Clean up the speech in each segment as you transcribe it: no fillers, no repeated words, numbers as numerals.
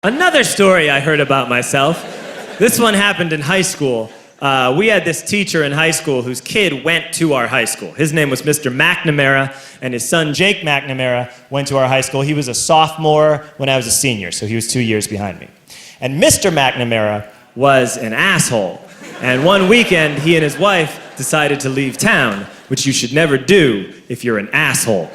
Another story I heard about myself. This one happened in high school. We had this teacher in high school whose kid went to our high school. His name was Mr. McNamara, and his son Jake McNamara went to our high school. He was a sophomore when I was a senior, so he was 2 years behind me. And Mr. McNamara was an asshole. And one weekend, he and his wife decided to leave town, which you should never do if you're an asshole.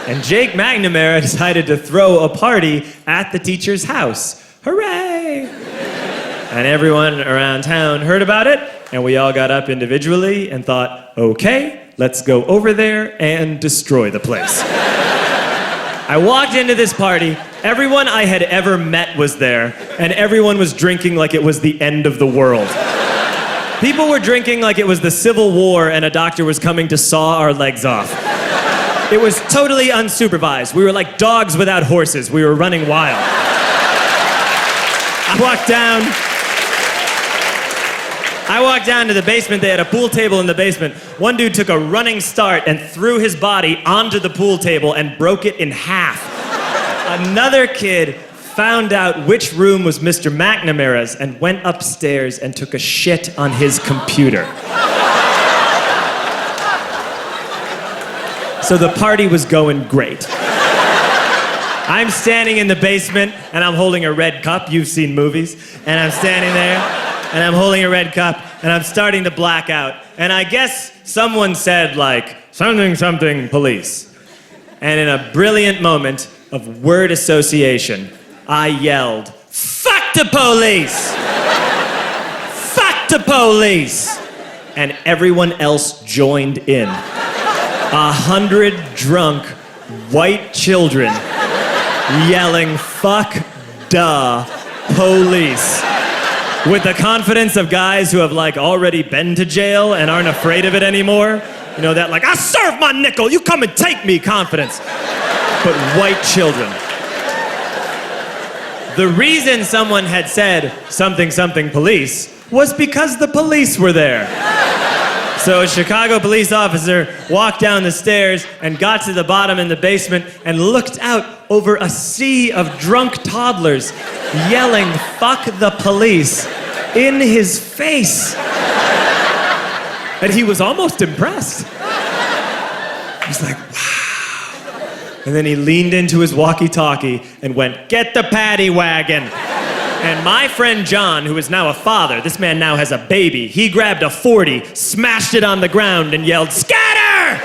And Jake McNamara decided to throw a party at the teacher's house. Hooray! And everyone around town heard about it, and we all got up individually and thought, okay, let's go over there and destroy the place. I walked into this party, everyone I had ever met was there, and everyone was drinking like it was the end of the world. People were drinking like it was the Civil War and a doctor was coming to saw our legs off. It was totally unsupervised. We were like dogs without horses. We were running wild. I walked down to the basement. They had a pool table in the basement. One dude took a running start and threw his body onto the pool table and broke it in half. Another kid found out which room was Mr. McNamara's and went upstairs and took a shit on his computer. So the party was going great. I'm standing in the basement and I'm holding a red cup. You've seen movies. And I'm standing there and I'm holding a red cup and I'm starting to black out. And I guess someone said like, something police. And in a brilliant moment of word association, I yelled, fuck the police! Fuck the police! And everyone else joined in. 100 drunk white children yelling, fuck duh, police. With the confidence of guys who have like already been to jail and aren't afraid of it anymore. You know, that like, I serve my nickel, you come and take me confidence. But white children. The reason someone had said something police was because the police were there. So a Chicago police officer walked down the stairs and got to the bottom in the basement and looked out over a sea of drunk toddlers yelling, fuck the police, in his face. And he was almost impressed. He was like, wow. And then he leaned into his walkie-talkie and went, get the paddy wagon. And my friend John, who is now a father, this man now has a baby, he grabbed a 40, smashed it on the ground, and yelled, scatter!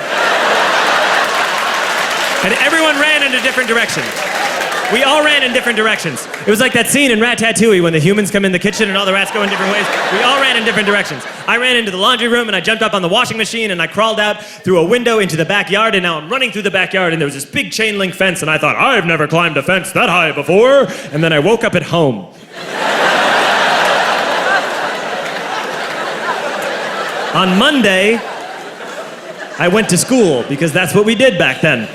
And everyone ran in a different direction. We all ran in different directions. It was like that scene in Ratatouille when the humans come in the kitchen and all the rats go in different ways. We all ran in different directions. I ran into the laundry room and I jumped up on the washing machine and I crawled out through a window into the backyard, and now I'm running through the backyard and there was this big chain link fence and I thought, I've never climbed a fence that high before. And then I woke up at home. On Monday, I went to school because that's what we did back then.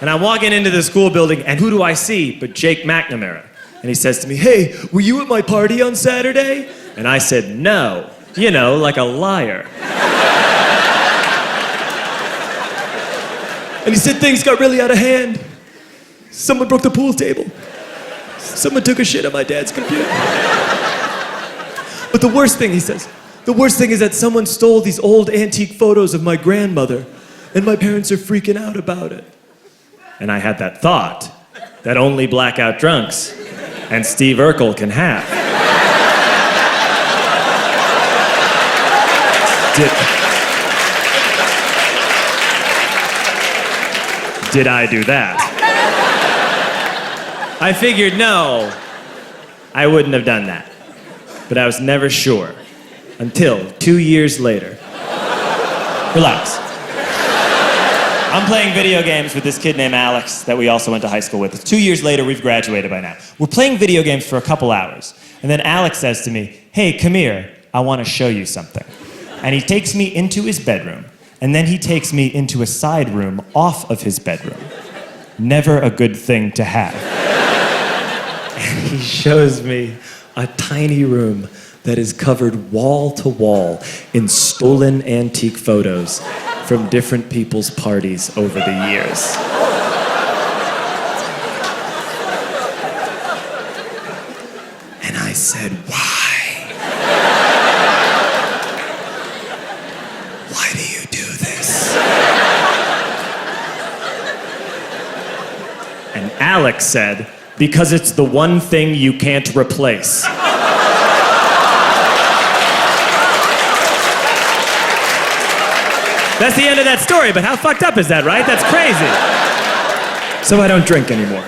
And I'm walking into the school building, and who do I see but Jake McNamara? And he says to me, hey, were you at my party on Saturday? And I said, no. You know, like a liar. And he said things got really out of hand. Someone broke the pool table. Someone took a shit on my dad's computer. But the worst thing, he says, the worst thing is that someone stole these old antique photos of my grandmother, and my parents are freaking out about it. And I had that thought that only blackout drunks and Steve Urkel can have. Did I do that? I figured, no, I wouldn't have done that. But I was never sure until 2 years later. Relax. I'm playing video games with this kid named Alex that we also went to high school with. 2 years later, we've graduated by now. We're playing video games for a couple hours. And then Alex says to me, hey, come here, I want to show you something. And he takes me into his bedroom. And then he takes me into a side room off of his bedroom. Never a good thing to have. And he shows me a tiny room that is covered wall to wall in stolen antique photos from different people's parties over the years. said, why? Why do you do this? And Alex said, because it's the one thing you can't replace. That's the end of that story, but how fucked up is that, right? That's crazy. So I don't drink anymore.